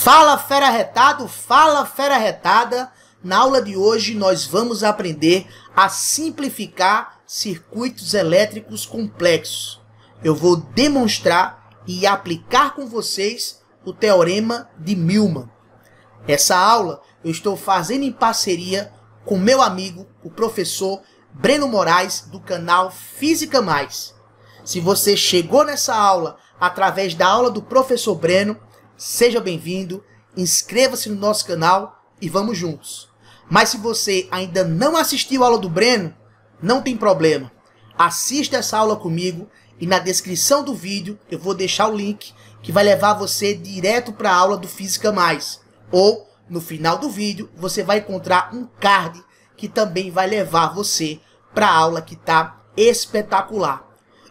Fala fera retado, fala fera retada. Na aula de hoje nós vamos aprender a simplificar circuitos elétricos complexos. Eu vou demonstrar e aplicar com vocês o teorema de Millman. Essa aula eu estou fazendo em parceria com meu amigo, o professor Breno Moraes, do canal Física Mais. Se você chegou nessa aula através da aula do professor Breno, seja bem-vindo, inscreva-se no nosso canal e vamos juntos. Mas se você ainda não assistiu a aula do Breno, não tem problema. Assista essa aula comigo e na descrição do vídeo eu vou deixar o link que vai levar você direto para a aula do Física Mais. Ou, no final do vídeo, você vai encontrar um card que também vai levar você para a aula que está espetacular.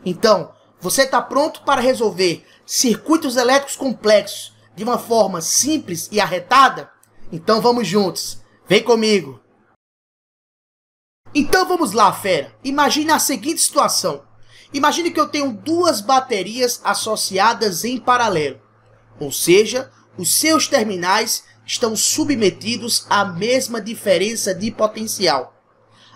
Então, você está pronto para resolver circuitos elétricos complexos de uma forma simples e arretada? Então vamos juntos. Vem comigo. Então vamos lá, fera. Imagine a seguinte situação. Imagine que eu tenho duas baterias associadas em paralelo. Ou seja, os seus terminais estão submetidos à mesma diferença de potencial.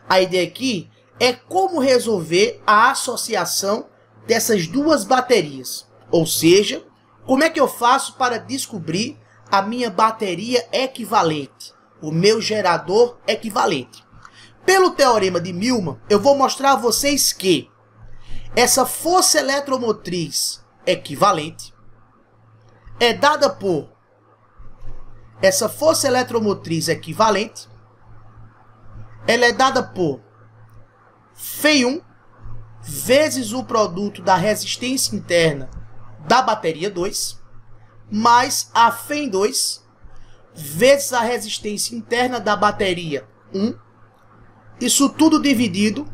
A ideia aqui é como resolver a associação dessas duas baterias. Ou seja, como é que eu faço para descobrir a minha bateria equivalente, o meu gerador equivalente? Pelo teorema de Millman, eu vou mostrar a vocês que essa força eletromotriz equivalente é dada por essa força eletromotriz equivalente, ela é dada por Φ1 vezes o produto da resistência interna da bateria 2 mais a Φ2 vezes a resistência interna da bateria 1. Isso tudo dividido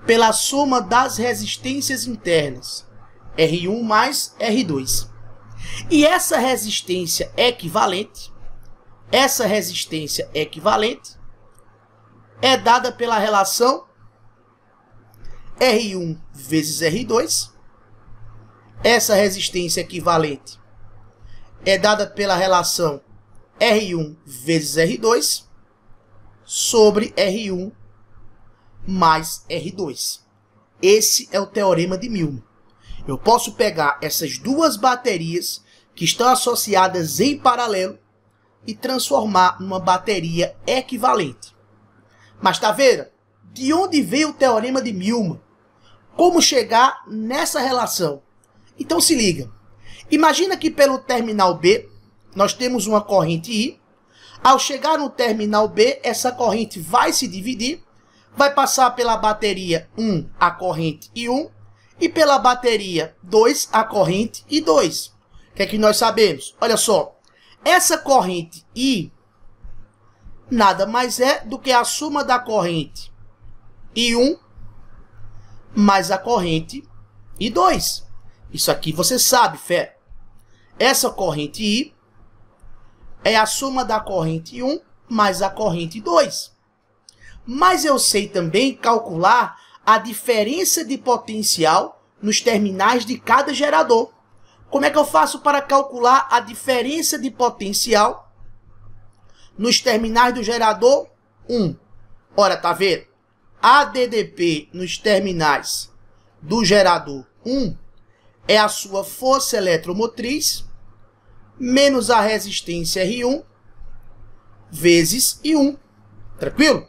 pela soma das resistências internas, R1 mais R2. E essa resistência equivalente é dada pela relação R1 vezes R2. Essa resistência equivalente é dada pela relação R1 vezes R2 sobre R1 mais R2. Esse é o teorema de Millman. Eu posso pegar essas duas baterias que estão associadas em paralelo e transformar numa bateria equivalente. Mas tá vendo? De onde veio o teorema de Millman? Como chegar nessa relação? Então se liga. Imagina que pelo terminal B nós temos uma corrente I. Ao chegar no terminal B, essa corrente vai se dividir. Vai passar pela bateria 1 a corrente I1 e pela bateria 2 a corrente I2. O que é que nós sabemos? Olha só, essa corrente I nada mais é do que a soma da corrente I1 mais a corrente I2. Isso aqui você sabe, fera. Essa corrente I é a soma da corrente I1 mais a corrente I2. Mas eu sei também calcular a diferença de potencial nos terminais de cada gerador. Como é que eu faço para calcular a diferença de potencial nos terminais do gerador 1? Ora, tá vendo? A DDP nos terminais do gerador 1 é a sua força eletromotriz menos a resistência R1 vezes I1. Tranquilo?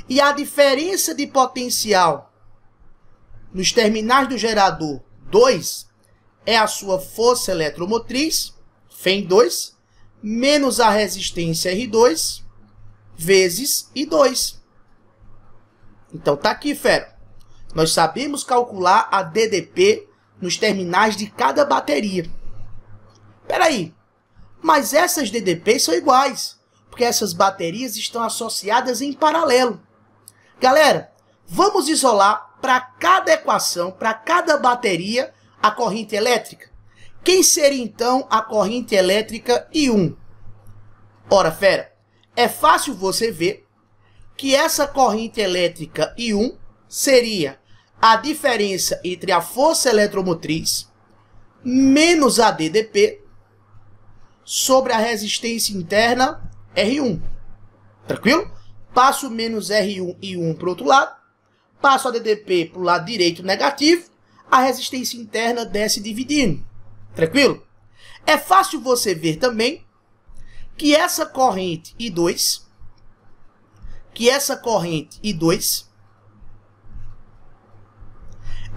E a diferença de potencial nos terminais do gerador 2 é a sua força eletromotriz, Φ2, menos a resistência R2 vezes I2. Então tá aqui, fera. Nós sabemos calcular a DDP nos terminais de cada bateria. Peraí, mas essas DDPs são iguais, porque essas baterias estão associadas em paralelo. Galera, vamos isolar para cada equação, para cada bateria, a corrente elétrica. Quem seria então a corrente elétrica I1? Ora, fera, é fácil você ver que essa corrente elétrica I1 seria a diferença entre a força eletromotriz menos a DDP sobre a resistência interna R1. Tranquilo? Passo menos R1 e 1 para o outro lado. Passo a DDP para o lado direito negativo. A resistência interna desce dividindo. Tranquilo? É fácil você ver também que essa corrente I2,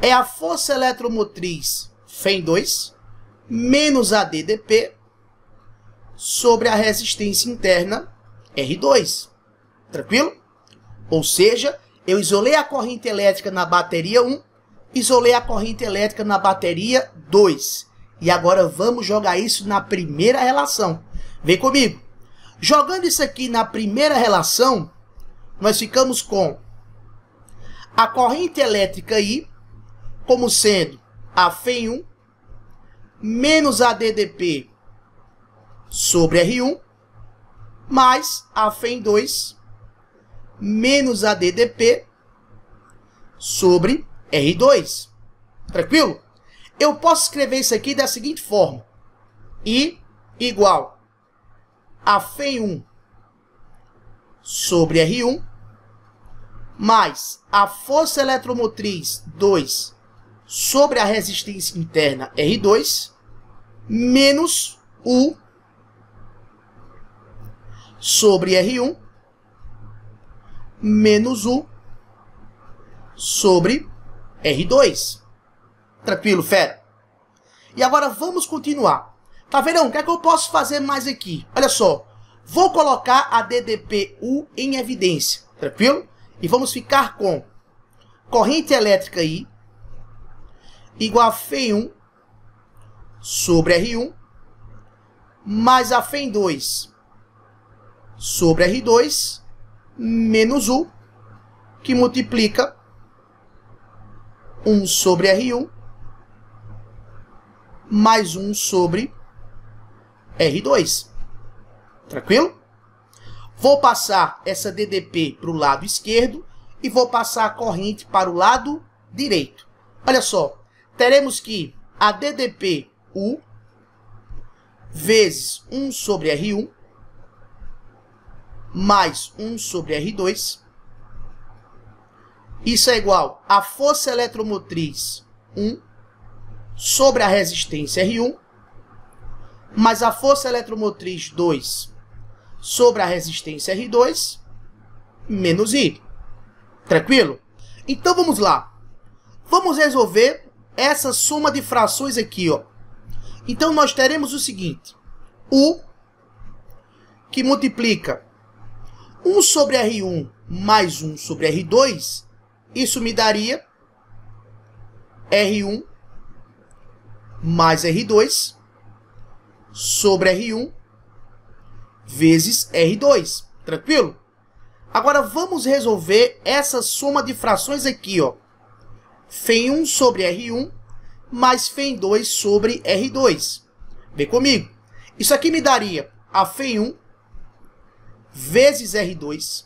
é a força eletromotriz FEM2 menos a DDP sobre a resistência interna R2. Tranquilo? Ou seja, eu isolei a corrente elétrica na bateria 1, isolei a corrente elétrica na bateria 2. E agora vamos jogar isso na primeira relação. Vem comigo. Jogando isso aqui na primeira relação, nós ficamos com a corrente elétrica I como sendo a FEM1 menos a DDP sobre R1 mais a FEM2 menos a DDP sobre R2. Tranquilo? Eu posso escrever isso aqui da seguinte forma. I igual a FEM1 sobre R1 mais a força eletromotriz 2 sobre a resistência interna R2 menos U sobre R1 menos U sobre R2. Tranquilo, fera? E agora vamos continuar. Tá vendo? O que é que eu posso fazer mais aqui? Olha só. Vou colocar a DDP-U em evidência. Tranquilo? E vamos ficar com corrente elétrica I igual a FEM1 sobre R1 mais a FEM2 sobre R2 menos U, que multiplica 1 sobre R1 mais 1 sobre R2. Tranquilo? Vou passar essa DDP para o lado esquerdo e vou passar a corrente para o lado direito. Olha só, teremos que a DDP-U vezes 1 sobre R1 mais 1 sobre R2. Isso é igual a força eletromotriz 1 sobre a resistência R1 mais a força eletromotriz 2 sobre a resistência R2 menos I. Tranquilo? Então vamos lá. Vamos resolver essa soma de frações aqui, ó. Então nós teremos o seguinte. U que multiplica 1 sobre R1 mais 1 sobre R2. Isso me daria R1 mais R2 sobre R1 vezes R2. Tranquilo? Agora vamos resolver essa soma de frações aqui, ó. FEM1 sobre R1 mais FEM2 sobre R2. Vem comigo. Isso aqui me daria a FEM1 vezes R2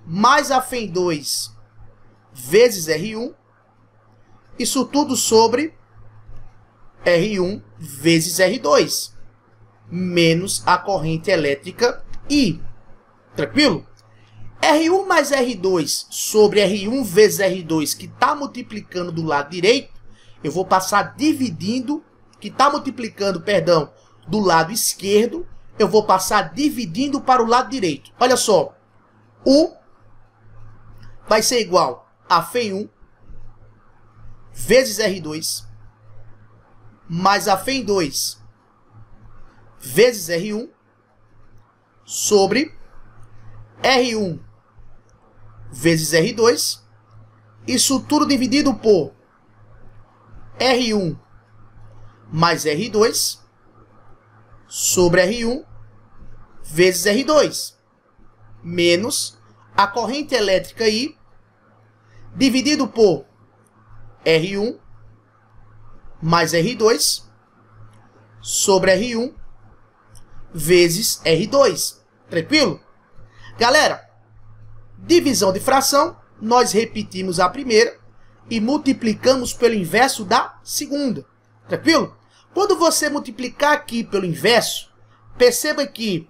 mais a FEM2 vezes R1. Isso tudo sobre R1 vezes R2 menos a corrente elétrica I. Tranquilo? R1 mais R2 sobre R1 vezes R2, que está multiplicando do lado direito, eu vou passar dividindo, que está multiplicando, perdão, do lado esquerdo, eu vou passar dividindo para o lado direito. Olha só, U vai ser igual a FEM1 vezes R2 mais a FEM2 vezes R1 sobre R1 vezes R2. Isso tudo dividido por R1 mais R2 sobre R1 vezes R2 menos a corrente elétrica I dividido por R1 mais R2 sobre R1 vezes R2. Tranquilo? Galera, divisão de fração, nós repetimos a primeira e multiplicamos pelo inverso da segunda. Tranquilo? Quando você multiplicar aqui pelo inverso, perceba que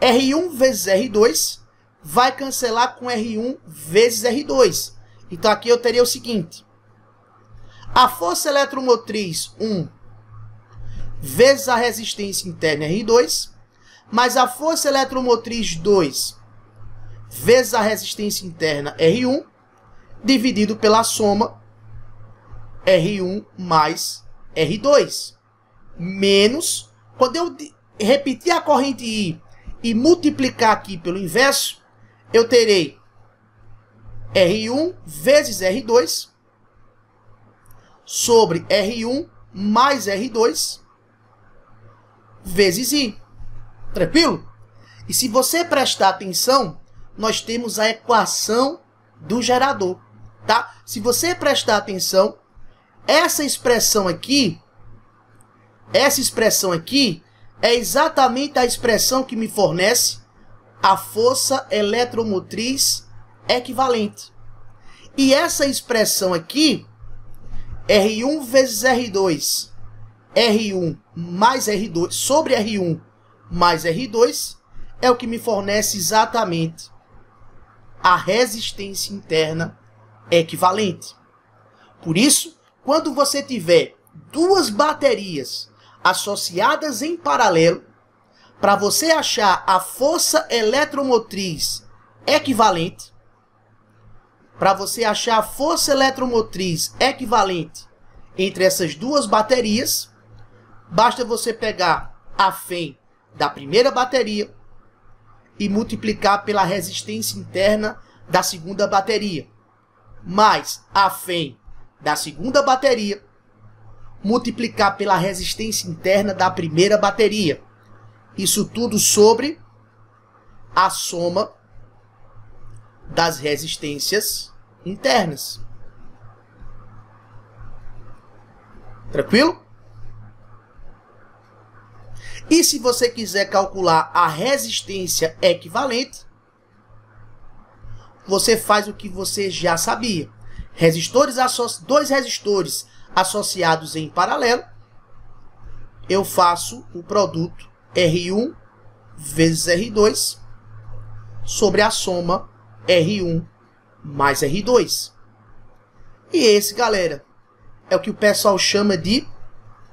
R1 vezes R2 vai cancelar com R1 vezes R2. Então aqui eu teria o seguinte: a força eletromotriz 1 vezes a resistência interna R2, mais a força eletromotriz 2 vezes a resistência interna R1, dividido pela soma R1 mais R2. Menos, quando eu repetir a corrente I e multiplicar aqui pelo inverso, eu terei R1 vezes R2 sobre R1 mais R2 vezes I. Tranquilo? E se você prestar atenção, nós temos a equação do gerador, tá? Se você prestar atenção, essa expressão aqui é exatamente a expressão que me fornece a força eletromotriz equivalente. E essa expressão aqui, R1 vezes R2, R1 mais R2 sobre R1 mais R2, é o que me fornece exatamente a resistência interna equivalente. Por isso, quando você tiver duas baterias associadas em paralelo, para você achar a força eletromotriz equivalente, entre essas duas baterias, basta você pegar a Fem da primeira bateria e multiplicar pela resistência interna da segunda bateria, mais a Fem da segunda bateria, multiplicar pela resistência interna da primeira bateria. Isso tudo sobre a soma das resistências internas. Tranquilo? E se você quiser calcular a resistência equivalente, você faz o que você já sabia. Dois resistores associados em paralelo, eu faço o produto R1 vezes R2 sobre a soma R1 mais R2. E esse, galera, é o que o pessoal chama de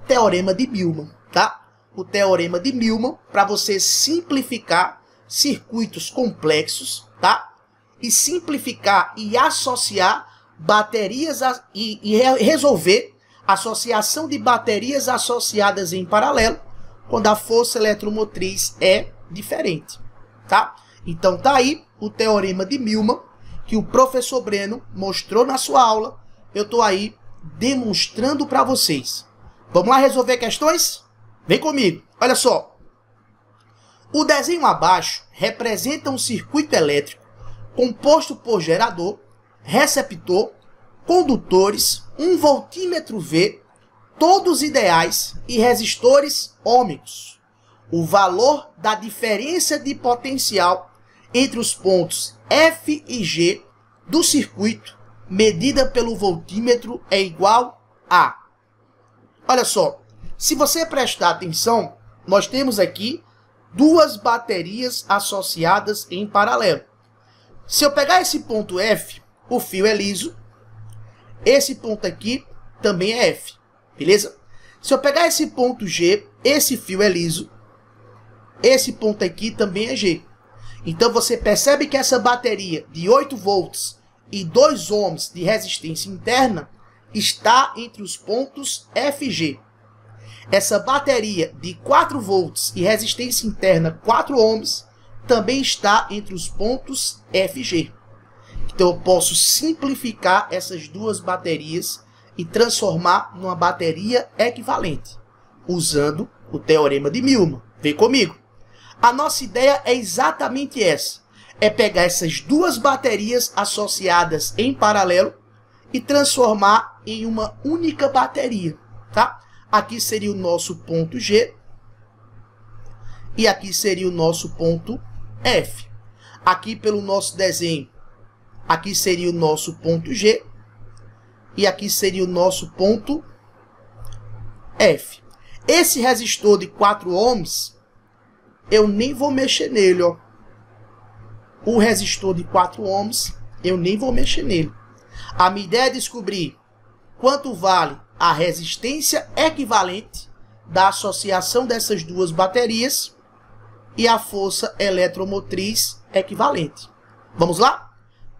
teorema de Millman, tá? O teorema de Millman, para você simplificar circuitos complexos, tá? E simplificar e associar baterias e resolver associação de baterias associadas em paralelo quando a força eletromotriz é diferente, tá? Então tá aí o teorema de Millman que o professor Breno mostrou na sua aula. Eu tô aí demonstrando para vocês. Vamos lá resolver questões? Vem comigo. Olha só. O desenho abaixo representa um circuito elétrico composto por gerador, receptor, condutores, um voltímetro V, todos ideais, e resistores ôhmicos. O valor da diferença de potencial entre os pontos F e G do circuito, medida pelo voltímetro, é igual a... Olha só, se você prestar atenção, nós temos aqui duas baterias associadas em paralelo. Se eu pegar esse ponto F, o fio é liso. Esse ponto aqui também é F, beleza? Se eu pegar esse ponto G, esse fio é liso. Esse ponto aqui também é G. Então você percebe que essa bateria de 8 volts e 2 ohms de resistência interna está entre os pontos F e G. Essa bateria de 4 volts e resistência interna 4 ohms também está entre os pontos F e G. Então eu posso simplificar essas duas baterias e transformar numa bateria equivalente, usando o teorema de Millman. Vem comigo. A nossa ideia é exatamente essa. É pegar essas duas baterias associadas em paralelo e transformar em uma única bateria, tá? Aqui seria o nosso ponto G e aqui seria o nosso ponto F. Aqui pelo nosso desenho, aqui seria o nosso ponto G e aqui seria o nosso ponto F. Esse resistor de 4 ohms, eu nem vou mexer nele, ó. O resistor de 4 ohms, eu nem vou mexer nele. A minha ideia é descobrir quanto vale a resistência equivalente da associação dessas duas baterias e a força eletromotriz equivalente. Vamos lá?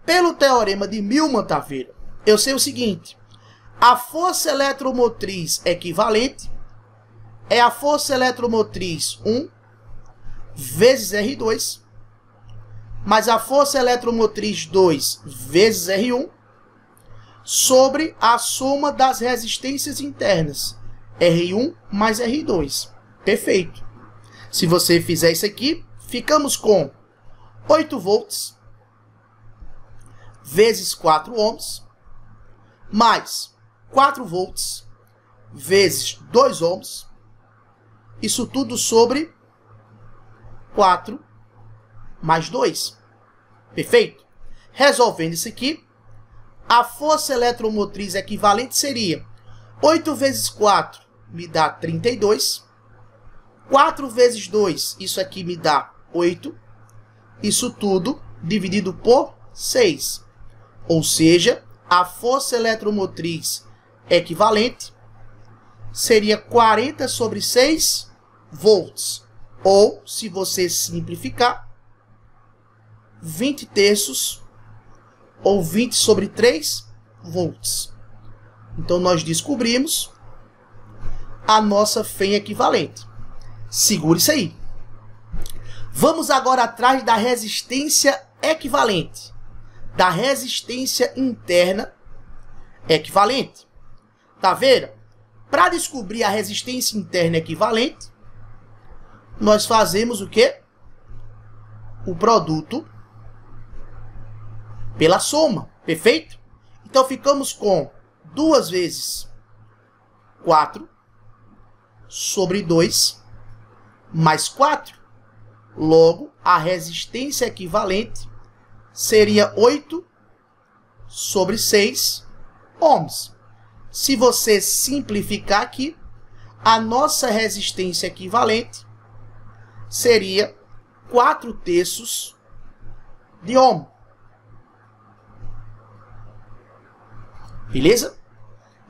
Pelo teorema de Millman, Taveira, eu sei o seguinte: a força eletromotriz equivalente é a força eletromotriz 1 vezes R2, mais a força eletromotriz 2 vezes R1, sobre a soma das resistências internas, R1 mais R2. Perfeito. Se você fizer isso aqui, ficamos com 8 volts vezes 4 ohms, mais 4 volts vezes 2 ohms, isso tudo sobre 4 mais 2. Perfeito? Resolvendo isso aqui, a força eletromotriz equivalente seria 8 vezes 4 me dá 32. 4 vezes 2, isso aqui me dá 8. Isso tudo dividido por 6. Ou seja, a força eletromotriz equivalente seria 40 sobre 6 volts. Ou, se você simplificar, 20 terços ou 20 sobre 3 volts. Então, nós descobrimos a nossa FEM equivalente. Segura isso aí. Vamos agora atrás da resistência equivalente, da resistência interna equivalente. Tá vendo? Para descobrir a resistência interna equivalente, nós fazemos o quê? O produto pela soma, perfeito? Então ficamos com 2 vezes 4 sobre 2 mais 4. Logo, a resistência equivalente seria 8 sobre 6 ohms. Se você simplificar aqui, a nossa resistência equivalente seria 4 terços de ohm. Beleza?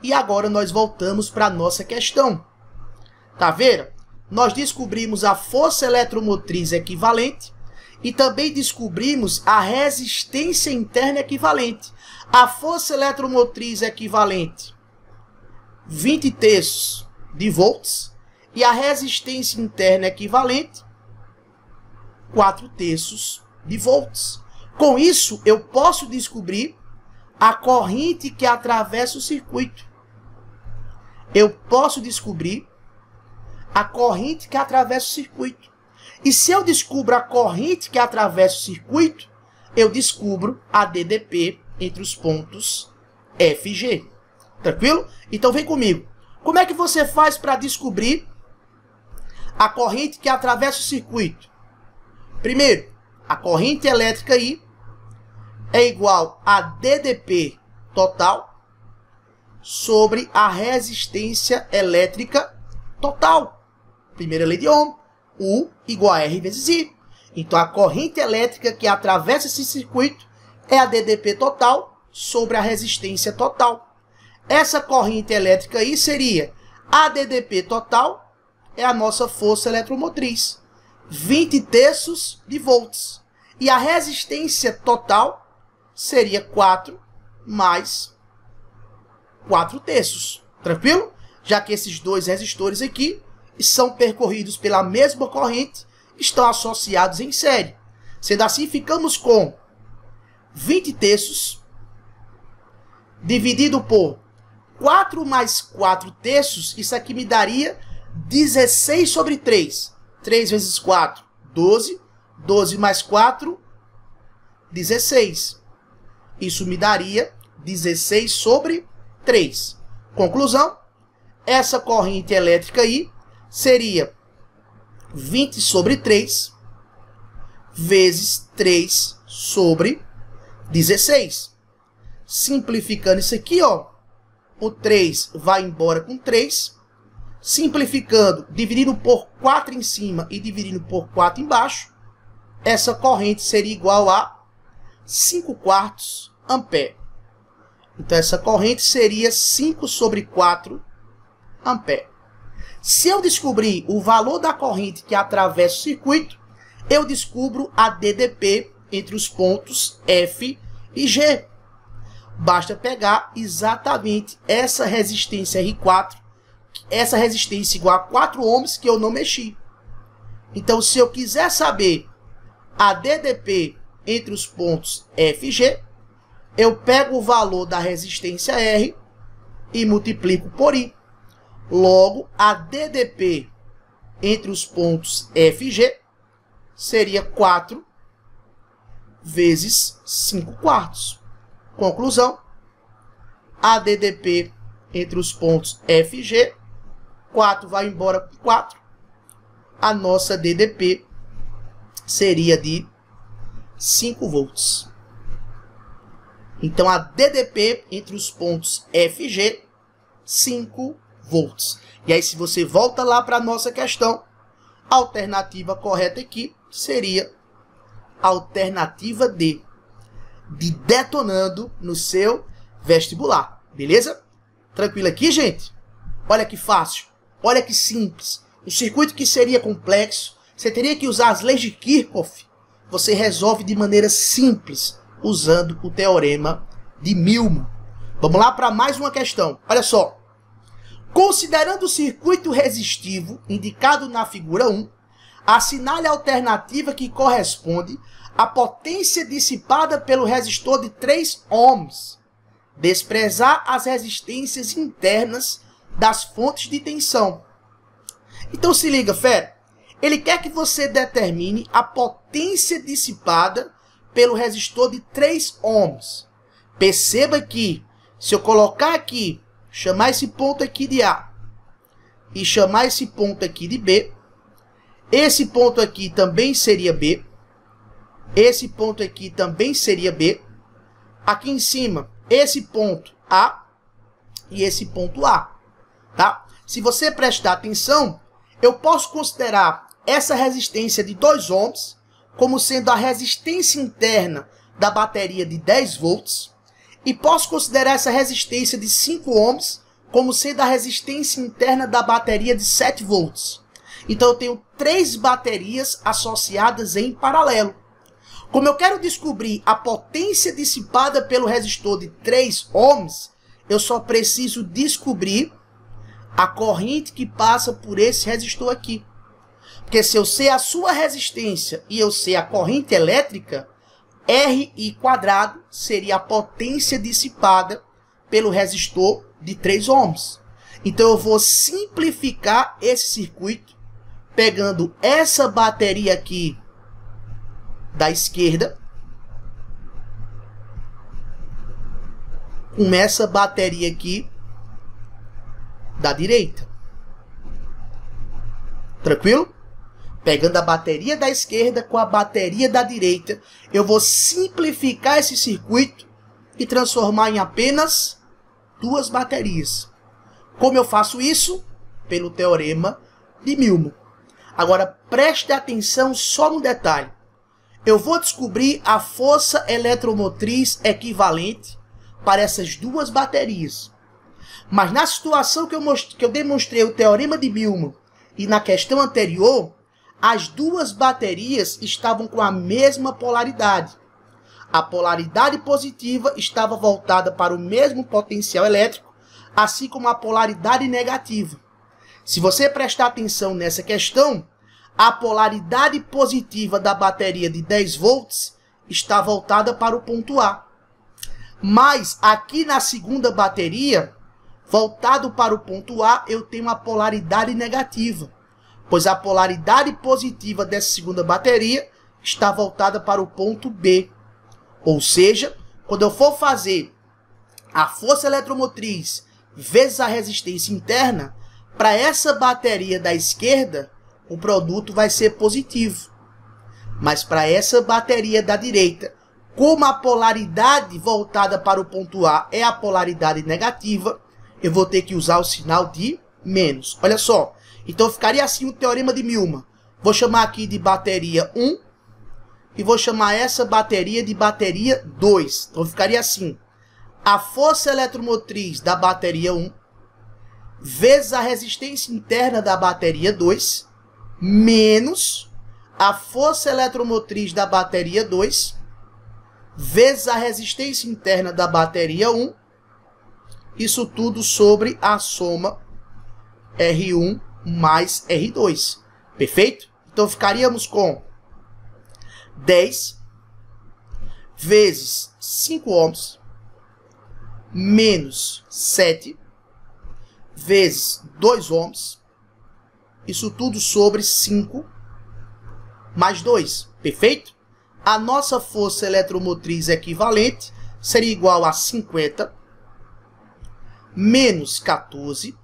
E agora nós voltamos para a nossa questão. Tá vendo? Nós descobrimos a força eletromotriz equivalente e também descobrimos a resistência interna equivalente. A força eletromotriz equivalente, 20 terços de volts, e a resistência interna equivalente, 4 terços de volts. Com isso, eu posso descobrir a corrente que atravessa o circuito. Eu posso descobrir a corrente que atravessa o circuito. E se eu descubro a corrente que atravessa o circuito, eu descubro a DDP entre os pontos F e G. Tranquilo? Então vem comigo. Como é que você faz para descobrir a corrente que atravessa o circuito? Primeiro, a corrente elétrica I é igual a DDP total sobre a resistência elétrica total. Primeira lei de Ohm, U igual a R vezes I. Então, a corrente elétrica que atravessa esse circuito é a DDP total sobre a resistência total. Essa corrente elétrica aí seria a DDP total, é a nossa força eletromotriz, 20 terços de volts. E a resistência total seria 4 mais 4 terços. Tranquilo? Já que esses dois resistores aqui são percorridos pela mesma corrente, estão associados em série. Sendo assim, ficamos com 20 terços dividido por 4 mais 4 terços, isso aqui me daria 16 sobre 3. 3 vezes 4, 12. 12 mais 4, 16. Isso me daria 16 sobre 3. Conclusão, essa corrente elétrica aí seria 20 sobre 3 vezes 3 sobre 16. Simplificando isso aqui, ó, o 3 vai embora com 3. Simplificando, dividindo por 4 em cima e dividindo por 4 embaixo, essa corrente seria igual a 5/4 ampere. Então, essa corrente seria 5 sobre 4 ampere. Se eu descobrir o valor da corrente que atravessa o circuito, eu descubro a DDP entre os pontos F e G. Basta pegar exatamente essa resistência R4, essa resistência igual a 4 ohms que eu não mexi. Então, se eu quiser saber a DDP entre os pontos F e G, eu pego o valor da resistência R e multiplico por I. Logo, a DDP entre os pontos F e G seria 4 vezes 5/4. Conclusão, a DDP entre os pontos F e G, 4 vai embora com 4. A nossa DDP seria de 5 volts. Então, a DDP entre os pontos F e G, 5 volts. E aí, se você volta lá para a nossa questão, a alternativa correta aqui seria a alternativa D, de detonando no seu vestibular. Beleza? Tranquilo aqui, gente? Olha que fácil, olha que simples. Um circuito que seria complexo, você teria que usar as leis de Kirchhoff. Você resolve de maneira simples, usando o teorema de Millman. Vamos lá para mais uma questão. Olha só. Considerando o circuito resistivo indicado na figura 1, assinale a alternativa que corresponde à potência dissipada pelo resistor de 3 ohms. Desprezar as resistências internas das fontes de tensão. Então se liga, fera. Ele quer que você determine a potência dissipada pelo resistor de 3 ohms. Perceba que, se eu colocar aqui, chamar esse ponto aqui de A e chamar esse ponto aqui de B, esse ponto aqui também seria B, esse ponto aqui também seria B, aqui em cima, esse ponto A e esse ponto A, tá? Se você prestar atenção, eu posso considerar essa resistência de 2 ohms como sendo a resistência interna da bateria de 10 volts, e posso considerar essa resistência de 5 ohms como sendo a resistência interna da bateria de 7 volts. Então eu tenho 3 baterias associadas em paralelo. Como eu quero descobrir a potência dissipada pelo resistor de 3 ohms, eu só preciso descobrir a corrente que passa por esse resistor aqui. Porque se eu sei a sua resistência e eu sei a corrente elétrica, RI² seria a potência dissipada pelo resistor de 3 ohms. Então eu vou simplificar esse circuito, pegando essa bateria aqui da esquerda, com essa bateria aqui da direita. Tranquilo? Pegando a bateria da esquerda com a bateria da direita, eu vou simplificar esse circuito e transformar em apenas 2 baterias. Como eu faço isso? Pelo teorema de Millman. Agora, preste atenção só no detalhe. Eu vou descobrir a força eletromotriz equivalente para essas 2 baterias. Mas na situação que eu demonstrei o teorema de Millman e na questão anterior, as 2 baterias estavam com a mesma polaridade. A polaridade positiva estava voltada para o mesmo potencial elétrico, assim como a polaridade negativa. Se você prestar atenção nessa questão, a polaridade positiva da bateria de 10 volts está voltada para o ponto A. Mas aqui na segunda bateria, voltado para o ponto A, eu tenho a polaridade negativa, pois a polaridade positiva dessa segunda bateria está voltada para o ponto B. Ou seja, quando eu for fazer a força eletromotriz vezes a resistência interna, para essa bateria da esquerda, o produto vai ser positivo. Mas para essa bateria da direita, como a polaridade voltada para o ponto A é a polaridade negativa, eu vou ter que usar o sinal de menos. Olha só. Então ficaria assim o teorema de Milman. Vou chamar aqui de bateria 1 e vou chamar essa bateria de bateria 2. Então ficaria assim. A força eletromotriz da bateria 1 vezes a resistência interna da bateria 2 menos a força eletromotriz da bateria 2 vezes a resistência interna da bateria 1. Isso tudo sobre a soma R1 mais R2. Perfeito? Então ficaríamos com 10 vezes 5 ohms menos 7 vezes 2 ohms. Isso tudo sobre 5 mais 2. Perfeito? A nossa força eletromotriz equivalente seria igual a 50 menos 14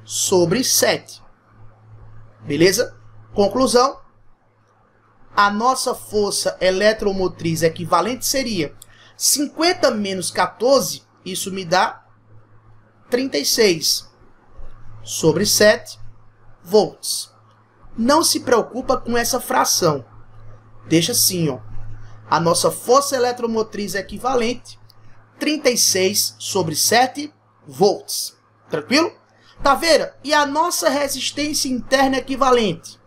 sobre 7. Beleza? Conclusão. A nossa força eletromotriz equivalente seria 50 menos 14, isso me dá 36 sobre 7 volts. Não se preocupa com essa fração. Deixa assim, ó. A nossa força eletromotriz equivalente, 36 sobre 7 volts. Tranquilo? Tá vendo? E a nossa resistência interna equivalente?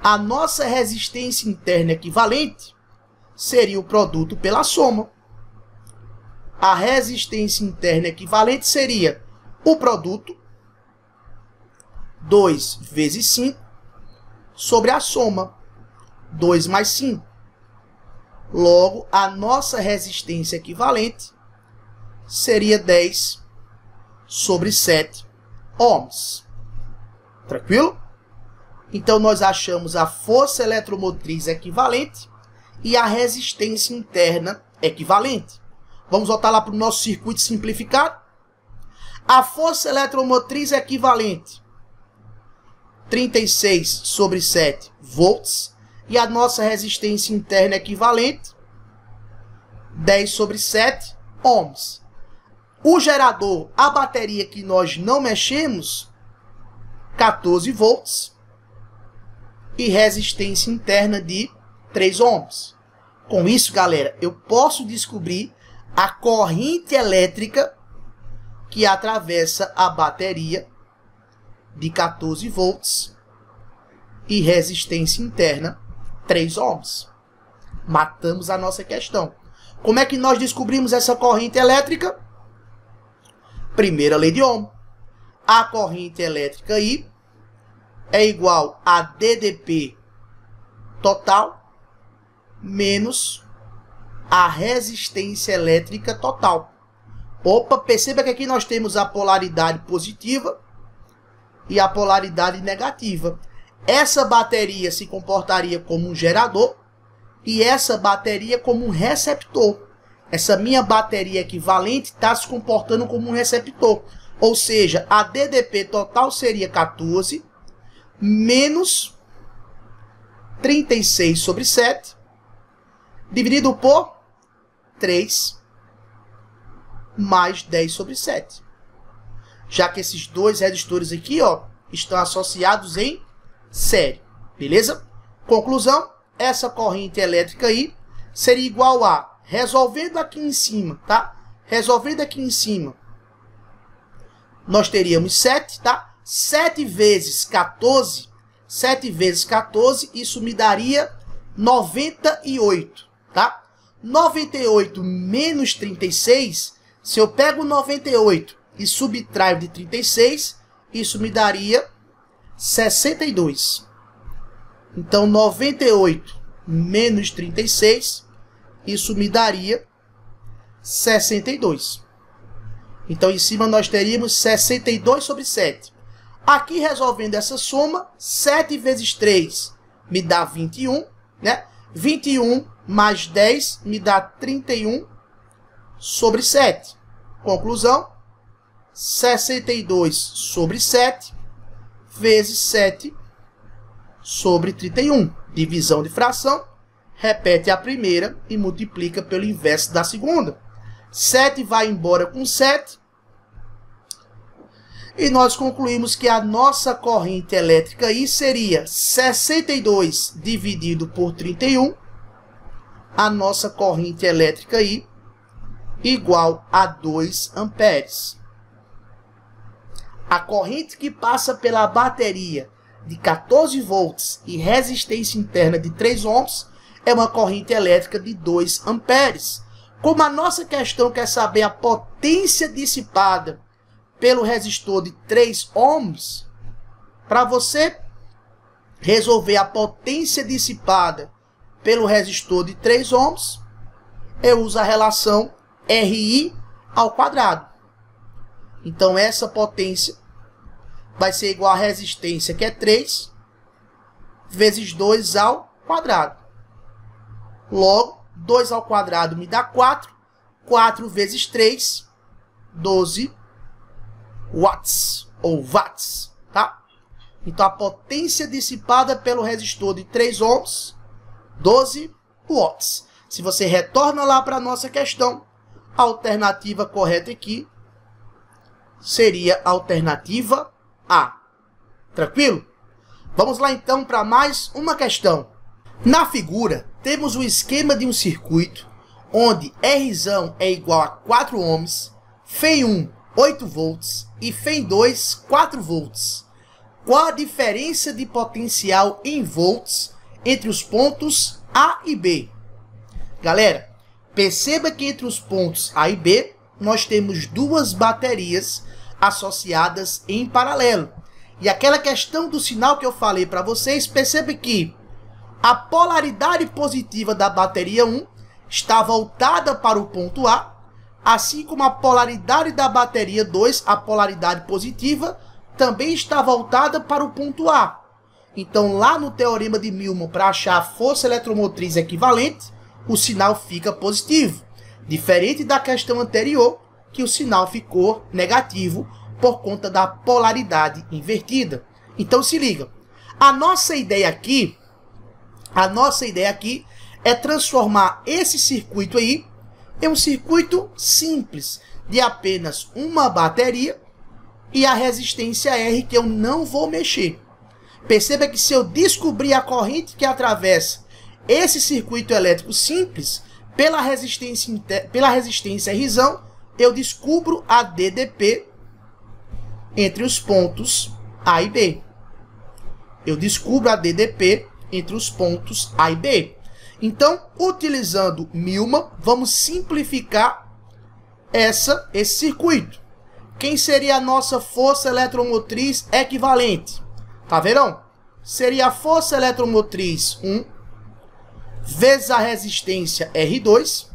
A nossa resistência interna equivalente seria o produto pela soma. A resistência interna equivalente seria o produto 2 vezes 5 sobre a soma 2 mais 5. Logo, a nossa resistência equivalente seria 10 sobre 7 ohms. Tranquilo? Então, nós achamos a força eletromotriz equivalente e a resistência interna equivalente. Vamos voltar lá para o nosso circuito simplificado. A força eletromotriz equivalente, 36 sobre 7 volts. E a nossa resistência interna equivalente, 10 sobre 7 ohms. O gerador, a bateria que nós não mexemos, 14 volts. E resistência interna de 3 ohms. Com isso, galera, eu posso descobrir a corrente elétrica que atravessa a bateria de 14 volts e resistência interna 3 ohms. Matamos a nossa questão. Como é que nós descobrimos essa corrente elétrica? Primeira lei de Ohm. A corrente elétrica I é igual a DDP total menos a resistência elétrica total. Opa, perceba que aqui nós temos a polaridade positiva e a polaridade negativa. Essa bateria se comportaria como um gerador e essa bateria como um receptor. Essa minha bateria equivalente está se comportando como um receptor. Ou seja, a DDP total seria 14 menos 36 sobre 7 dividido por 3 mais 10 sobre 7. Já que esses dois resistores aqui, ó, estão associados em série. Beleza? Conclusão, essa corrente elétrica aí seria igual a, resolvendo aqui em cima, tá? Resolvendo aqui em cima, nós teríamos 7, tá? 7 vezes 14, 7 vezes 14, isso me daria 98, tá? 98 menos 36, se eu pego 98 e subtraio de 36, isso me daria 62. Então, 98 menos 36, isso me daria 62. Então, em cima nós teríamos 62 sobre 7. Aqui, resolvendo essa soma, 7 vezes 3 me dá 21, né? 21 mais 10 me dá 31 sobre 7. Conclusão, 62 sobre 7 vezes 7 sobre 31. Divisão de fração, repete a primeira e multiplica pelo inverso da segunda. 7 vai embora com 7. E nós concluímos que a nossa corrente elétrica I seria 62 dividido por 31. A nossa corrente elétrica I igual a 2 amperes. A corrente que passa pela bateria de 14 volts e resistência interna de 3 ohms é uma corrente elétrica de 2 amperes. Como a nossa questão quer saber a potência dissipada pelo resistor de 3 ohms, para você resolver a potência dissipada pelo resistor de 3 ohms, eu uso a relação RI ao quadrado. Então, essa potência vai ser igual à resistência, que é 3, vezes 2 ao quadrado. Logo, 2 ao quadrado me dá 4. 4 vezes 3, 12 watts, ou watts, tá? Então, a potência dissipada pelo resistor de 3 ohms, 12 watts. Se você retorna lá para a nossa questão, a alternativa correta aqui seria a alternativa A. Tranquilo? Vamos lá então para mais uma questão. Na figura, temos o esquema de um circuito onde R é igual a 4 ohms, Φ1 8 volts e Φ2 4 volts. Qual a diferença de potencial em volts entre os pontos A e B? Galera, perceba que entre os pontos A e B, nós temos duas baterias associadas em paralelo. E aquela questão do sinal que eu falei para vocês, perceba que a polaridade positiva da bateria 1 está voltada para o ponto A, assim como a polaridade da bateria 2, a polaridade positiva, também está voltada para o ponto A. Então, lá no teorema de Milman, para achar a força eletromotriz equivalente, o sinal fica positivo. Diferente da questão anterior, que o sinal ficou negativo por conta da polaridade invertida. Então, se liga. A nossa ideia aqui é transformar esse circuito aí em um circuito simples, de apenas uma bateria e a resistência R, que eu não vou mexer. Perceba que se eu descobrir a corrente que atravessa esse circuito elétrico simples, pela resistência R, eu descubro a DDP entre os pontos A e B. Eu descubro a DDP entre os pontos A e B. Então, utilizando Milman, vamos simplificar esse circuito. Quem seria a nossa força eletromotriz equivalente? Tá vendo? Seria a força eletromotriz 1 vezes a resistência R2,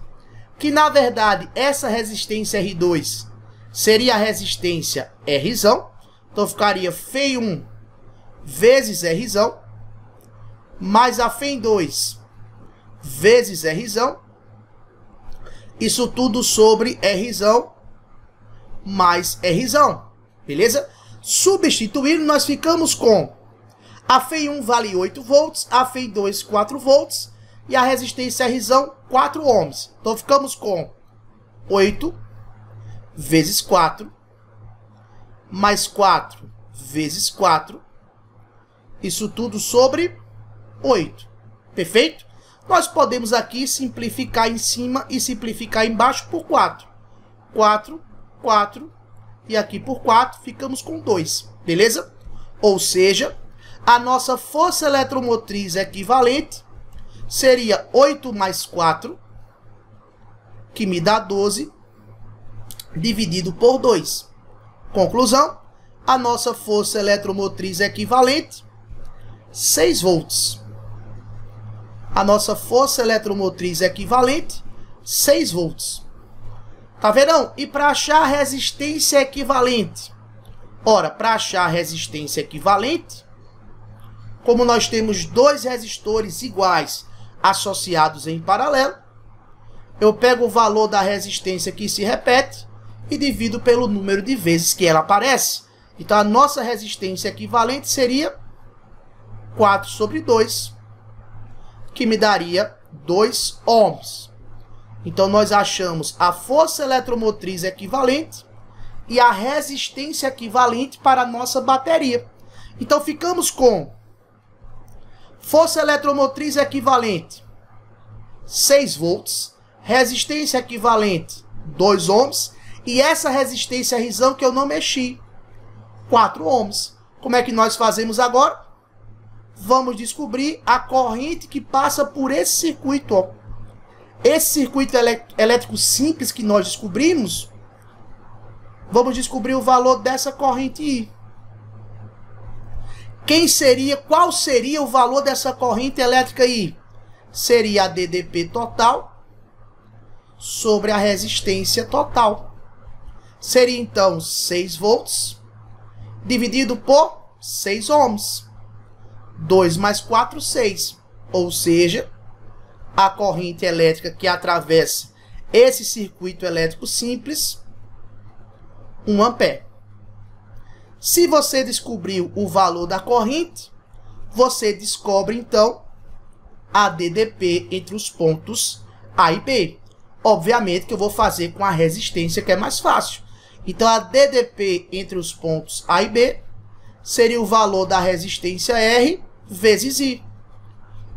que na verdade essa resistência R2 seria a resistência R. Então ficaria Φ1 vezes R, mais a Φ2 vezes R, isso tudo sobre R mais R, beleza? Substituindo, nós ficamos com a Φ1 vale 8 volts, a Φ2 4 volts e a resistência R 4 ohms. Então ficamos com 8 vezes 4 mais 4 vezes 4, isso tudo sobre 8, perfeito? Nós podemos aqui simplificar em cima e simplificar embaixo por 4. 4, 4 e aqui por 4 ficamos com 2, beleza? Ou seja, a nossa força eletromotriz equivalente seria 8 mais 4, que me dá 12, dividido por 2. Conclusão, a nossa força eletromotriz equivalente, 6 volts. A nossa força eletromotriz equivalente, 6 volts. Tá vendo? E para achar a resistência equivalente? Ora, para achar a resistência equivalente, como nós temos dois resistores iguais associados em paralelo, eu pego o valor da resistência que se repete e divido pelo número de vezes que ela aparece. Então, a nossa resistência equivalente seria 4 sobre 2, que me daria 2 ohms. Então, nós achamos a força eletromotriz equivalente e a resistência equivalente para a nossa bateria. Então, ficamos com força eletromotriz equivalente 6 volts, resistência equivalente 2 ohms, e essa resistência risão que eu não mexi, 4 ohms. Como é que nós fazemos agora? Vamos descobrir a corrente que passa por esse circuito. Ó. Esse circuito elétrico simples que nós descobrimos, vamos descobrir o valor dessa corrente I. Qual seria o valor dessa corrente elétrica I? Seria a DDP total sobre a resistência total. Seria então 6 volts dividido por 6 ohms. 2 mais 4, 6. Ou seja, a corrente elétrica que atravessa esse circuito elétrico simples, 1 ampere. Se você descobriu o valor da corrente, você descobre então a DDP entre os pontos A e B. Obviamente que eu vou fazer com a resistência, que é mais fácil. Então a DDP entre os pontos A e B seria o valor da resistência R vezes I.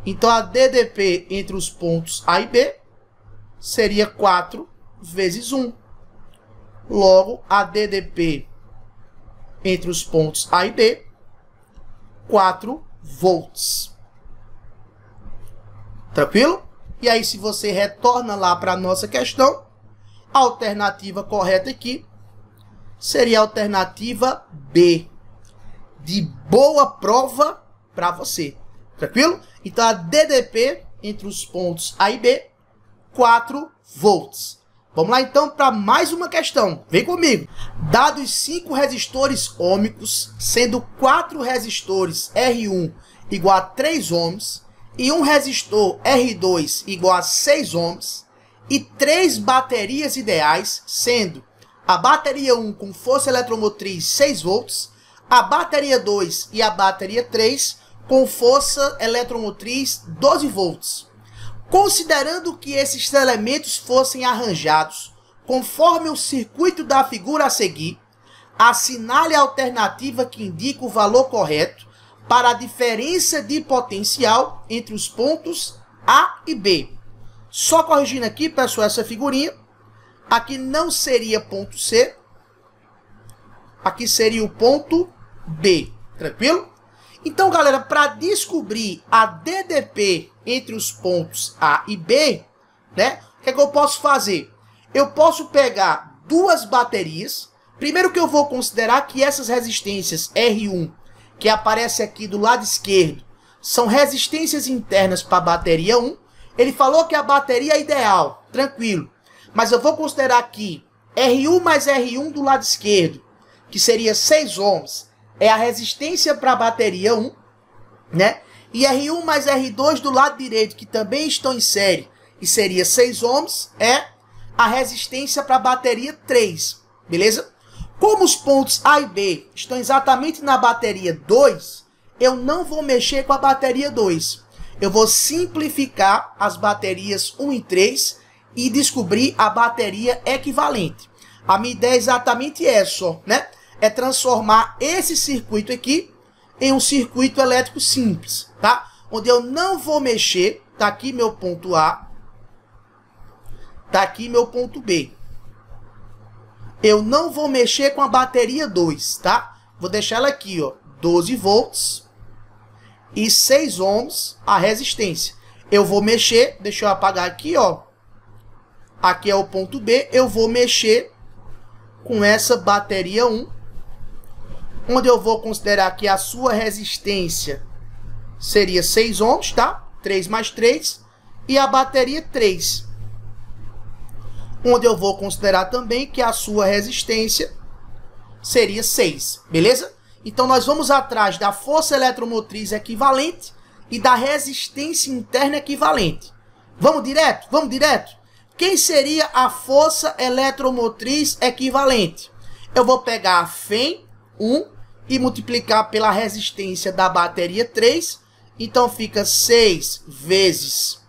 Então a DDP entre os pontos A e B seria 4 vezes 1. Logo, a DDP entre os pontos A e B, 4 volts. Tranquilo? E aí, se você retorna lá para a nossa questão, a alternativa correta aqui seria a alternativa B. De boa prova para você. Tranquilo? Então, a DDP entre os pontos A e B, 4 volts. Vamos lá então para mais uma questão. Vem comigo. Dados 5 resistores ôhmicos, sendo 4 resistores R1 igual a 3 ohms e um resistor R2 igual a 6 ohms e 3 baterias ideais, sendo a bateria 1 com força eletromotriz 6 volts, a bateria 2 e a bateria 3 com força eletromotriz 12 volts. Considerando que esses elementos fossem arranjados conforme o circuito da figura a seguir, assinale a alternativa que indica o valor correto para a diferença de potencial entre os pontos A e B. Só corrigindo aqui, pessoal, essa figurinha. Aqui não seria ponto C. Aqui seria o ponto B. Tranquilo? Então, galera, para descobrir a DDP entre os pontos A e B, né? O que é que eu posso fazer? Eu posso pegar duas baterias. Primeiro que eu vou considerar que essas resistências R1, que aparece aqui do lado esquerdo, são resistências internas para a bateria 1. Ele falou que a bateria é ideal, tranquilo. Mas eu vou considerar aqui R1 mais R1 do lado esquerdo, que seria 6 ohms. É a resistência para a bateria 1, né? E R1 mais R2 do lado direito, que também estão em série, e seria 6 ohms, é a resistência para a bateria 3, beleza? Como os pontos A e B estão exatamente na bateria 2, eu não vou mexer com a bateria 2. Eu vou simplificar as baterias 1 e 3 e descobrir a bateria equivalente. A minha ideia é exatamente essa, né? É transformar esse circuito aqui em um circuito elétrico simples, tá? Onde eu não vou mexer, tá aqui meu ponto A, tá aqui meu ponto B. Eu não vou mexer com a bateria 2, tá? Vou deixar ela aqui, ó, 12 volts e 6 ohms a resistência. Eu vou mexer, deixa eu apagar aqui, ó. Aqui é o ponto B, eu vou mexer com essa bateria 1, onde eu vou considerar que a sua resistência seria 6 ohms, tá? 3 mais 3. E a bateria 3. Onde eu vou considerar também que a sua resistência seria 6, beleza? Então, nós vamos atrás da força eletromotriz equivalente e da resistência interna equivalente. Vamos direto? Vamos direto? Quem seria a força eletromotriz equivalente? Eu vou pegar a FEM 1 e multiplicar pela resistência da bateria 3. Então, fica 6 vezes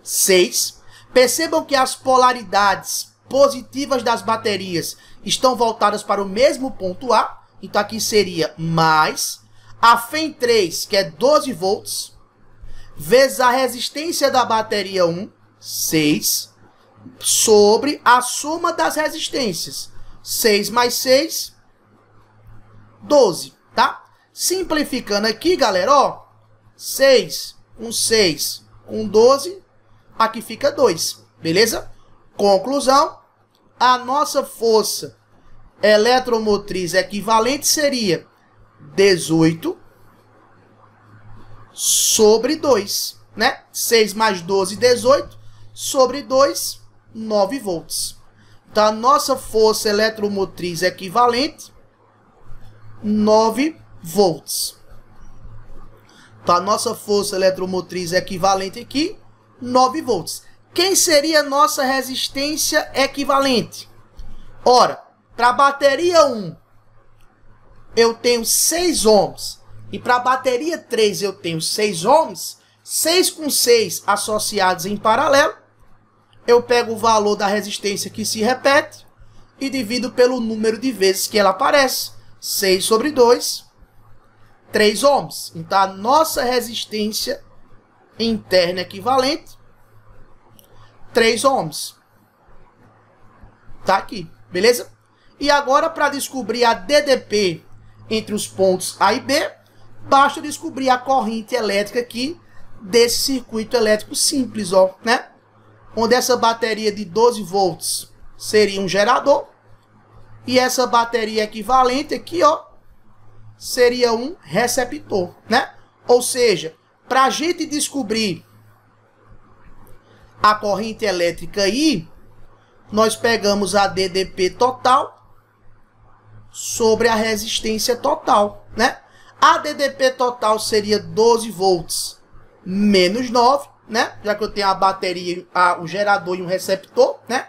6. Percebam que as polaridades positivas das baterias estão voltadas para o mesmo ponto A. Então aqui seria mais a FEM 3, que é 12 volts, vezes a resistência da bateria 1, 6, sobre a soma das resistências. 6 mais 6, 12, tá? Simplificando aqui, galera, ó, 6 com 12, aqui fica 2, beleza? Conclusão, a nossa força eletromotriz equivalente seria 18 sobre 2, né? 6 mais 12, 18, sobre 2, 9 volts. Então, a nossa força eletromotriz equivalente, 9 volts. Então, a nossa força eletromotriz equivalente aqui, 9 volts. Quem seria a nossa resistência equivalente? Ora, para a bateria 1, eu tenho 6 ohms. E para a bateria 3, eu tenho 6 ohms. 6 com 6 associados em paralelo. Eu pego o valor da resistência que se repete e divido pelo número de vezes que ela aparece. 6 sobre 2, 3 ohms. Então, a nossa resistência interna equivalente, 3 ohms. Tá aqui, beleza? E agora, para descobrir a DDP entre os pontos A e B, basta descobrir a corrente elétrica aqui desse circuito elétrico simples, ó, né? Onde essa bateria de 12 volts seria um gerador e essa bateria equivalente aqui, ó, seria um receptor, né? Ou seja, para a gente descobrir a corrente elétrica aí, nós pegamos a DDP total sobre a resistência total, né? A DDP total seria 12 volts menos 9, né? Já que eu tenho a bateria, o gerador e um receptor, né?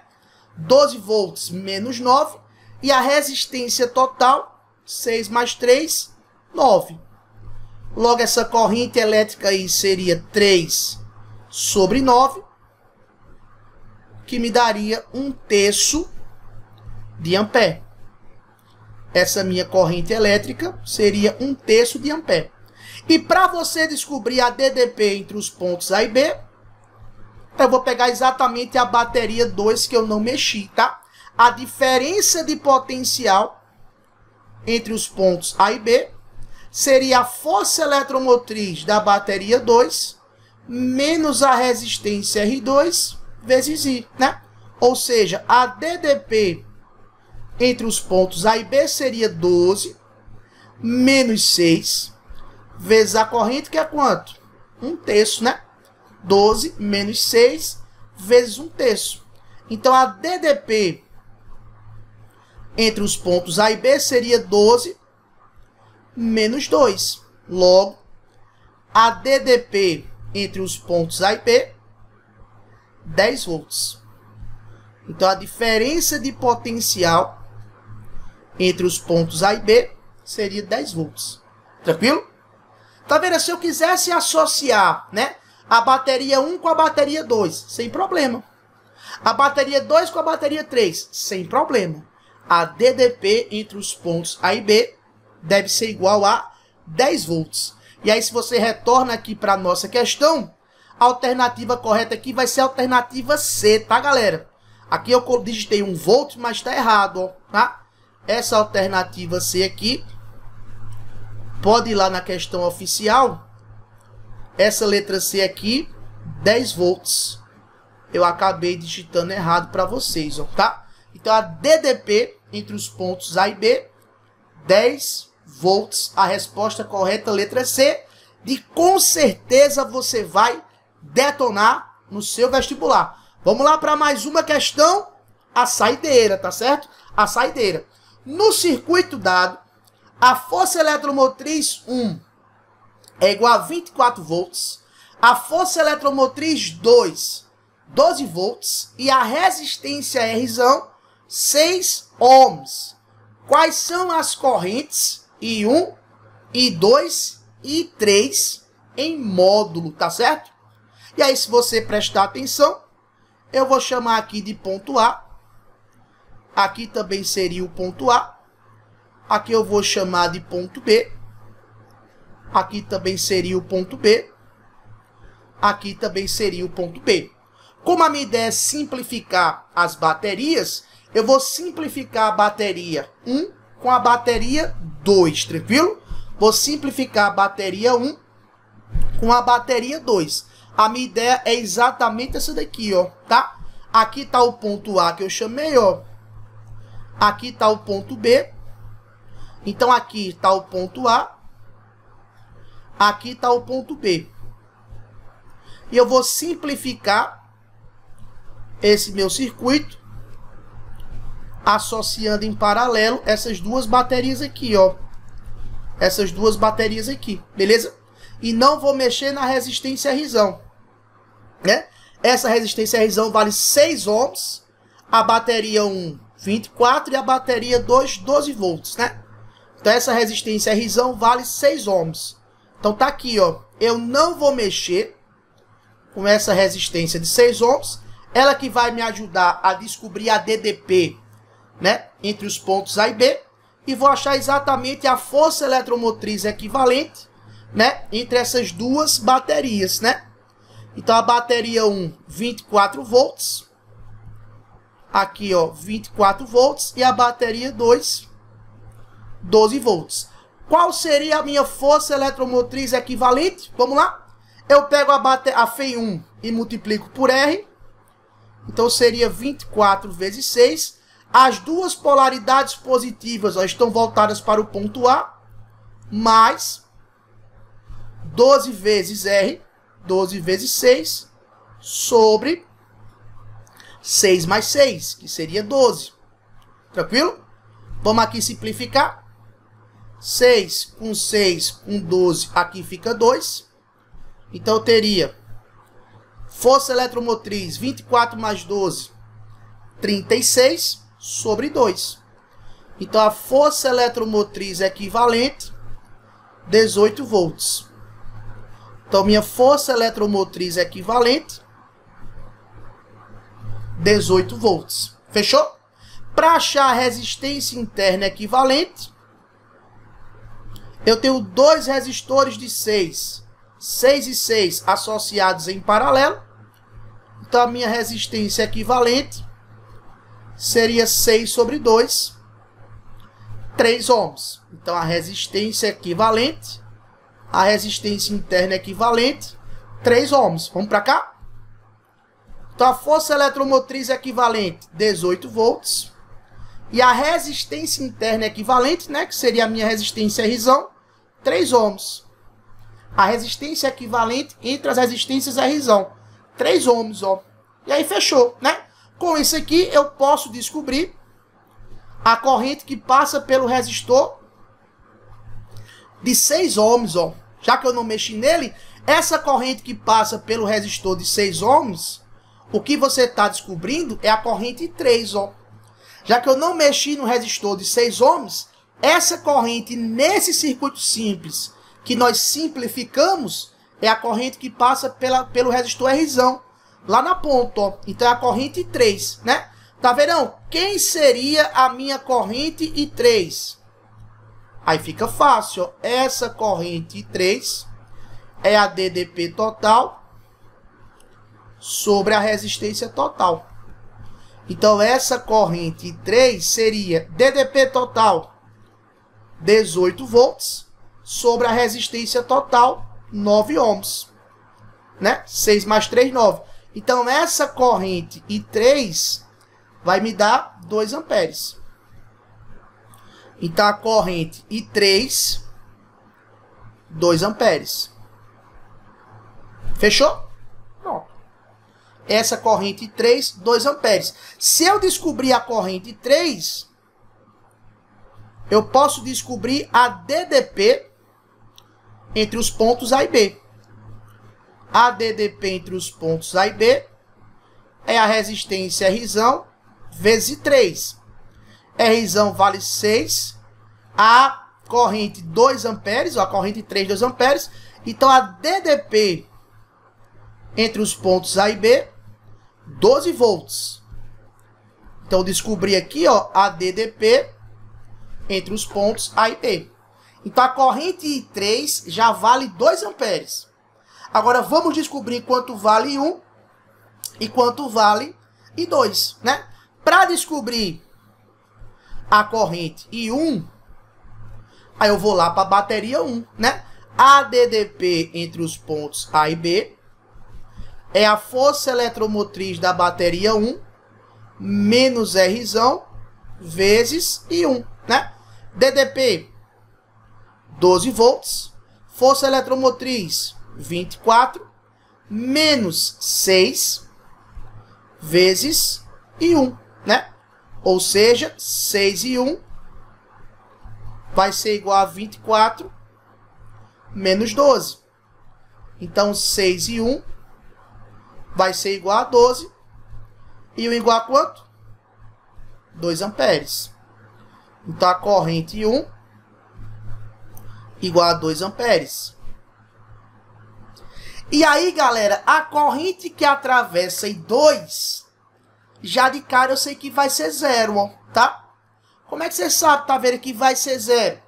12 volts menos 9. E a resistência total, 6 mais 3, 9. Logo, essa corrente elétrica aí seria 3 sobre 9, que me daria 1/3 de ampere. Essa minha corrente elétrica seria 1/3 de ampere. E para você descobrir a DDP entre os pontos A e B, eu vou pegar exatamente a bateria 2 que eu não mexi, tá? A diferença de potencial entre os pontos A e B seria a força eletromotriz da bateria 2 menos a resistência R2 vezes I, né? Ou seja, a DDP entre os pontos A e B seria 12 menos 6 vezes a corrente, que é quanto? 1/3, né? 12 menos 6 vezes 1/3. Então, a DDP entre os pontos A e B seria 12 menos 2. Logo, a DDP entre os pontos A e B, 10 volts. Então, a diferença de potencial entre os pontos A e B seria 10 volts. Tranquilo? Tá vendo? Se eu quisesse associar, né, a bateria 1 com a bateria 2, sem problema. A bateria 2 com a bateria 3, sem problema. A DDP entre os pontos A e B deve ser igual a 10 volts. E aí, se você retorna aqui para a nossa questão, a alternativa correta aqui vai ser a alternativa C, tá, galera? Aqui eu digitei 1 volt, mas está errado, ó, tá? Essa alternativa C aqui, pode ir lá na questão oficial. Essa letra C aqui, 10 volts. Eu acabei digitando errado para vocês, ó, tá? Então, a DDP entre os pontos A e B, 10 volts. A resposta correta, letra C. E com certeza você vai detonar no seu vestibular. Vamos lá para mais uma questão. A saideira, tá certo? A saideira. No circuito dado, a força eletromotriz 1 é igual a 24 volts. A força eletromotriz 2, 12 volts. E a resistência R, 6 ohms. Quais são as correntes I1, I2 e I3 em módulo, tá certo? E aí, se você prestar atenção, eu vou chamar aqui de ponto A Aqui também seria o ponto A. Aqui eu vou chamar de ponto B. Aqui também seria o ponto B. Aqui também seria o ponto B. Como a minha ideia é simplificar as baterias, eu vou simplificar a bateria 1 com a bateria 2, tranquilo? Vou simplificar a bateria 1 com a bateria 2. A minha ideia é exatamente essa daqui, ó, tá? Aqui tá o ponto A que eu chamei, ó. Aqui tá o ponto B. Então aqui tá o ponto A. Aqui tá o ponto B. E eu vou simplificar esse meu circuito associando em paralelo essas duas baterias aqui, ó. Essas duas baterias aqui, beleza? E não vou mexer na resistência Rzão, né? Essa resistência Rzão vale 6 ohms, a bateria 1, 24 e a bateria 2, 12 volts, né? Então essa resistência Rzão vale 6 ohms. Então tá aqui, ó. Eu não vou mexer com essa resistência de 6 ohms. Ela que vai me ajudar a descobrir a DDP, né? Entre os pontos A e B. E vou achar exatamente a força eletromotriz equivalente, né? Entre essas duas baterias, né? Então a bateria 1, 24 volts. Aqui, ó, 24 volts. E a bateria 2, 12 volts. Qual seria a minha força eletromotriz equivalente? Vamos lá? Eu pego a Φ1 e multiplico por R. Então seria 24 vezes 6. As duas polaridades positivas, ó, estão voltadas para o ponto A. Mais 12 vezes R. 12 vezes 6. Sobre 6 mais 6, que seria 12. Tranquilo? Vamos aqui simplificar. 6 com 6 com 12, aqui fica 2. Então eu teria força eletromotriz 24 mais 12, 36 sobre 2. Então a força eletromotriz equivalente, 18 volts. Então minha força eletromotriz equivalente, 18 volts. Fechou? Para achar a resistência interna equivalente, eu tenho dois resistores de 6 e 6 associados em paralelo. Então a minha resistência equivalente seria 6 sobre 2, 3 ohms. Então a resistência equivalente, a resistência interna equivalente, 3 ohms. Vamos para cá? Então a força eletromotriz equivalente, 18 volts. E a resistência interna equivalente, né, que seria a minha resistência Rzão, 3 ohms. A resistência equivalente entre as resistências Rzão, 3 ohms, ó. E aí fechou, né? Com isso aqui eu posso descobrir a corrente que passa pelo resistor de 6 ohms, ó. Já que eu não mexi nele, essa corrente que passa pelo resistor de 6 ohms, o que você está descobrindo é a corrente 3, ó. Já que eu não mexi no resistor de 6 ohms, essa corrente nesse circuito simples que nós simplificamos é a corrente que passa pelo resistor Rzão, lá na ponta, ó. Então é a corrente 3, né? Tá vendo? Quem seria a minha corrente I3? Aí fica fácil, ó. Essa corrente I3 é a DDP total sobre a resistência total. Então essa corrente I3 seria DDP total 18 volts sobre a resistência total 9 ohms, né? 6 mais 3, 9. Então essa corrente I3 vai me dar 2 amperes. Então a corrente I3, 2 amperes. Fechou? Pronto. Essa corrente I3, 2 amperes. Se eu descobrir a corrente I3, eu posso descobrir a DDP entre os pontos A e B. A DDP entre os pontos A e B é a resistência Rzão vezes 3. Rzão vale 6. A corrente 2 amperes, a corrente 3, 2 amperes. Então a DDP entre os pontos A e B, 12 volts. Então, eu descobri aqui, ó, a DDP entre os pontos A e B. Então, a corrente I3 já vale 2 amperes. Agora, vamos descobrir quanto vale I1 e quanto vale I2, né? Para descobrir a corrente I1, aí eu vou lá para a bateria 1, né? A DDP entre os pontos A e B é a força eletromotriz da bateria 1 menos Rzão vezes I1, né? DDP, 12 volts, força eletromotriz, 24, menos 6 vezes I1, né? Ou seja, 6 e 1 vai ser igual a 24 menos 12. Então, 6 e 1 vai ser igual a 12. E 1 igual a quanto? 2 amperes. Então, a corrente I1 igual a 2 amperes. E aí, galera, a corrente que atravessa I2, já de cara eu sei que vai ser 0, ó, tá? Como é que você sabe, tá vendo, que vai ser 0?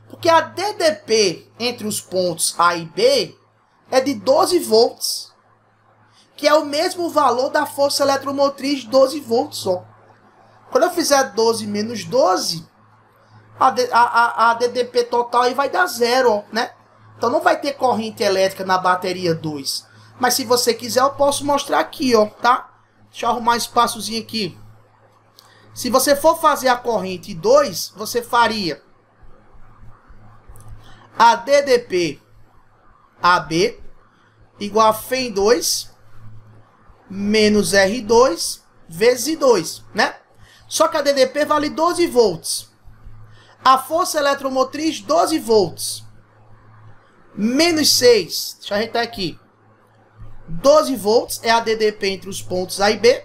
Porque a DDP entre os pontos A e B é de 12 volts, que é o mesmo valor da força eletromotriz de 12 volts, ó. Quando eu fizer 12 menos 12, a DDP total aí vai dar 0, ó, né? Então não vai ter corrente elétrica na bateria 2. Mas se você quiser, eu posso mostrar aqui, ó, tá? Deixa eu arrumar um espaçozinho aqui. Se você for fazer a corrente 2, você faria a DDP AB igual a Φ2 menos R2 vezes I2, né? Só que a DDP vale 12 volts. A força eletromotriz, 12 volts. Menos 6, deixa eu ajeitar aqui. 12 volts é a DDP entre os pontos A e B.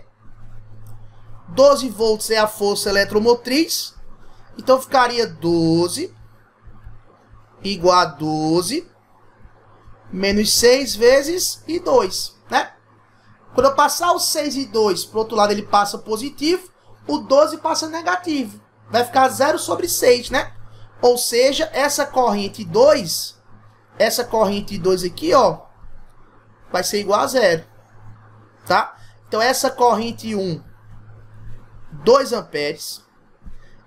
12 volts é a força eletromotriz. Então ficaria 12 igual a 12 menos 6 vezes I2, né? Quando eu passar o 6 e 2 para o outro lado, ele passa positivo. O 12 passa negativo. Vai ficar 0 sobre 6, né? Ou seja, essa corrente 2 aqui, ó, vai ser igual a 0, tá? Então, essa corrente 1, 2 amperes.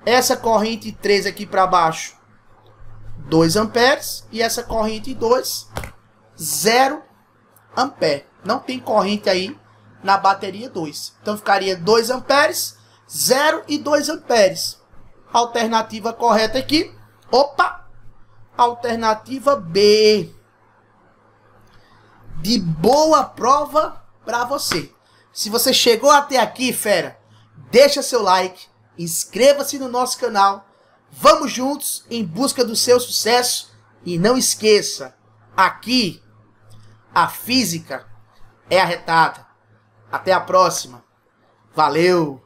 Essa corrente 3 aqui para baixo, 2 amperes. E essa corrente 2, 0 ampere. Não tem corrente aí na bateria 2. Então, ficaria 2 amperes, 0 e 2 amperes. Alternativa correta aqui. Opa! Alternativa B. De boa prova para você. Se você chegou até aqui, fera, deixa seu like, inscreva-se no nosso canal. Vamos juntos em busca do seu sucesso. E não esqueça, aqui a física é arretada. Até a próxima. Valeu!